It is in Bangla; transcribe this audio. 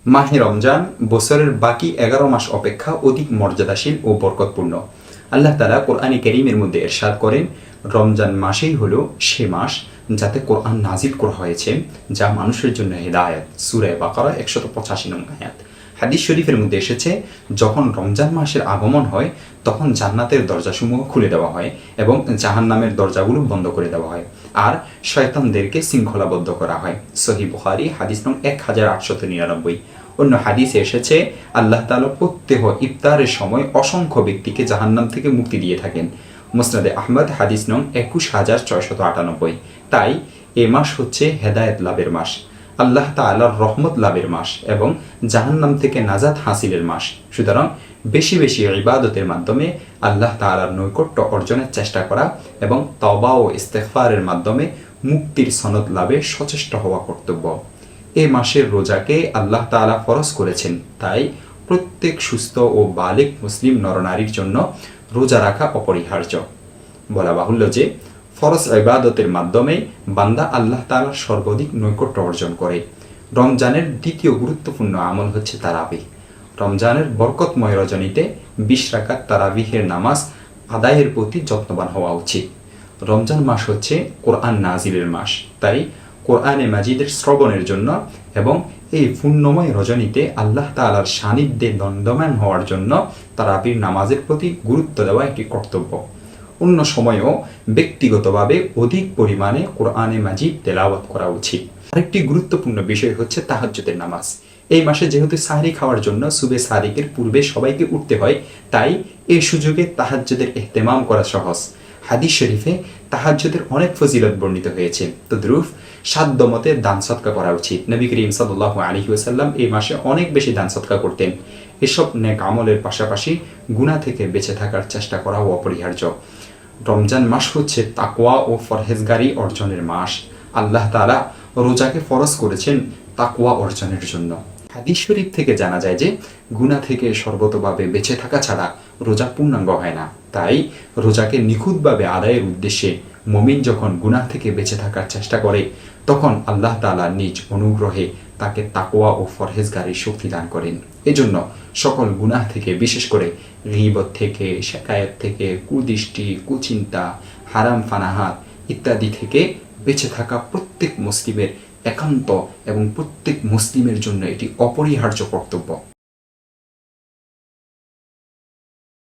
মাহে রমজান বছরের বাকি 11 মাস অপেক্ষা অধিক মর্যাদাশীল ও বরকতপূর্ণ। আল্লাহ তাআলা কোরআনে কারীমের মধ্যে ইরশাদ করেন, রমজান মাসেই হলো সে মাস যাতে কোরআন নাজিল করা হয়েছে, যা মানুষের জন্য হিদায়াত। সূরা বাকারা 185 নং আয়াত। হাদিস শরীফের মধ্যে এসেছে, যখন রমজান মাসের আগমন হয় তখন জান্নাতের দরজাসমূহ খুলে দেওয়া হয় এবং জাহান্নামের দরজাগুলো বন্ধ করে দেওয়া হয়, আর শয়তানদেরকে শৃঙ্খলাবদ্ধ করা হয়। সহিহ বুখারী হাদিস নং 1899। অন্য হাদিসে এসেছে, আল্লাহ তাআলা প্রত্যহ ইফতারের সময় অসংখ্য ব্যক্তিকে জাহান্নাম থেকে মুক্তি দিয়ে থাকেন। মুসনাদে আহমদ হাদিস নং 21698। তাই এ মাস হচ্ছে হেদায়েত লাভের মাস, আল্লাহ তাআলার রহমত লাভের মাস এবং জাহান্নাম থেকে নাজাত হাসিলের মাস। সুতরাং বেশি বেশি ইবাদতের মাধ্যমে আল্লাহ তাআলার নৈকট্য অর্জনের চেষ্টা করা এবং তওবা ও ইস্তেগফারের মাধ্যমে মুক্তির সনদ লাভে সচেষ্ট হওয়া কর্তব্য। এ মাসের রোজাকে আল্লাহ তাআলা ফরজ করেছেন, তাই প্রত্যেক সুস্থ ও বালিগ মুসলিম নরনারীর জন্য রোজা রাখা অপরিহার্য। বলা বাহুল্য যে ফরজ ইবাদতের মাধ্যমে বান্দা আল্লাহ তাআলার সর্বাধিক নৈকট্য অর্জন করে। রমজানের দ্বিতীয় গুরুত্বপূর্ণ আমল হচ্ছে তারাবিহ। রমজানের বরকতময় রজনীতে 20 রাকাত তারাবিহের নামাজ আদায়ের প্রতি যত্নবান হওয়া উচিত। রমজান মাস হচ্ছে কোরআন নাজিলের মাস, তাই কোরআনে মাজিদের শ্রবণের জন্য এবং এই পুণ্যময় রজনীতে আল্লাহ তাআলার সান্নিধ্যে দণ্ডমান হওয়ার জন্য তারাবির নামাজের প্রতি গুরুত্ব দেওয়া একটি কর্তব্য। অন্য সময়েও ব্যক্তিগতভাবে অধিক পরিমাণে কোরআনে মাজিদ তেলাওয়াত করা উচিত। আরেকটি গুরুত্বপূর্ণ বিষয় হচ্ছে তাহাজ্জুদের নামাজ। এই মাসে যেহেতু সাহরি খাওয়ার জন্য সুবে সাদিকের পূর্বে সবাইকে উঠতে হয়, তাই এই সুযোগে তাহাজ্জুদের ইহতেমাম করা সহজ। হাদিস শরীফে তাহাজ্জুদের অনেক ফজিলত বর্ণিত হয়েছে। তদ্রুপ সাধ্যমতে দান সদকা করা উচিত। নবী করিম সাল্লাল্লাহু আলাইহি ওয়াসাল্লাম এই মাসে অনেক বেশি দান সদকা করতেন। এসব নেক আমলের পাশাপাশি গুনাহ থেকে বেঁচে থাকার চেষ্টা করাও অপরিহার্য। রমজান মাস হচ্ছে তাকওয়া ও পরহেজগারি অর্জনের মাস। আল্লাহ তাআলা রোজাকে ফরজ করেছেন তাকওয়া অর্জনের জন্য। হাদিস শরীফ থেকে জানা যায় যে গুনাহ থেকে সর্বতভাবে বেঁচে থাকা ছাড়া রোজা পূর্ণাঙ্গ হয় না। তাই রোজাকে নিখুঁতভাবে আদায়ের উদ্দেশ্যে মুমিন যখন গুনাহ থেকে বেঁচে থাকার চেষ্টা করে, তখন আল্লাহ তাআলা নিজ অনুগ্রহে তাকে তাকওয়া ও পরহেজগারির শক্তি দান করেন। এজন্য সকল গুনাহ থেকে, বিশেষ করে গীবত থেকে, শিকায়াত থেকে, কুদৃষ্টি, কুচিন্তা, হারাম ফানাহাত ইত্যাদি থেকে বেঁচে থাকা প্রত্যেক মুসলিমের একান্ত এবং প্রত্যেক মুসলিমের জন্য এটি অপরিহার্য কর্তব্য।